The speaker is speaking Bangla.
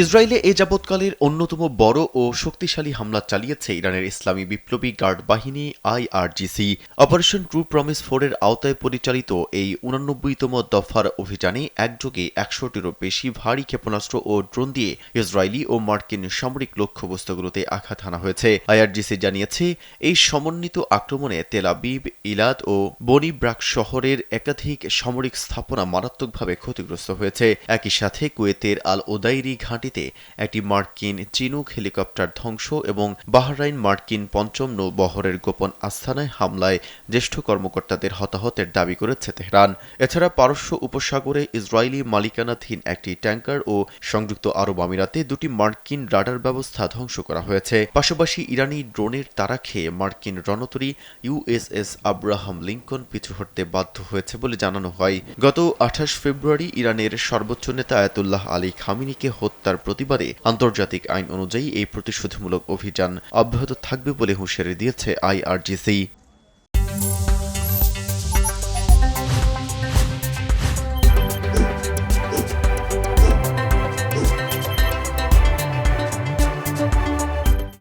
ইসরায়েলে এ যাবৎকালের অন্যতম বড় ও শক্তিশালী হামলা চালিয়েছে ইরানের ইসলামী বিপ্লবী গার্ড বাহিনী আইআরজিসি। অপারেশন ট্রু প্রমিস 4 এর আওতায় পরিচালিত এই 89তম দফার অভিযানে একযোগে ১০০টিরও বেশি ভারী ক্ষেপণাস্ত্র ও ড্রোন দিয়ে ইসরায়েলি ও মার্কিন সামরিক লক্ষ্যবস্তুগুলোতে আঘাত হানা হয়েছে। আইআরজিসি জানিয়েছে, এই সমন্বিত আক্রমণে তেল আবিব, ইলাদ ও বনি ব্রাক শহরের একাধিক সামরিক স্থাপনা মারাত্মকভাবে ক্ষতিগ্রস্ত হয়েছে। একই সাথে কুয়েতের আল ওদাইরি ঘাঁটিতে একটি মার্কিন চিনুক হেলিকপ্টার ধ্বংস এবং বাহরাইন মার্কিন পঞ্চম নৌবহরের গোপন আস্তানায় হামলায় জ্যেষ্ঠ কর্মকর্তাদের হতাহতের দাবি করেছে তেহরান। এছাড়া পারস্য উপসাগরে ইসরায়েলি মালিকানাধীন একটি ট্যাঙ্কার ও সংযুক্ত আরব আমিরাতে দুটি মার্কিন রাডার ব্যবস্থা ধ্বংস করা হয়েছে। পাশাপাশি ইরানি ড্রোনের তাড়া খেয়ে মার্কিন রণতরী ইউএসএস আব্রাহাম লিঙ্কন পিছু হটতে বাধ্য হয়েছে বলে জানানো হয়। গত ২৮ ফেব্রুয়ারি ইরানের সর্বোচ্চ নেতা আয়াতুল্লাহ আলী খামেনিকে হত্যার প্রতিবাদে আন্তর্জাতিক আইন অনুযায়ী এই প্রতিশোধমূলক অভিযান অব্যাহত থাকবে বলে হুঁশিয়ারি দিয়েছে আইআরজিসি।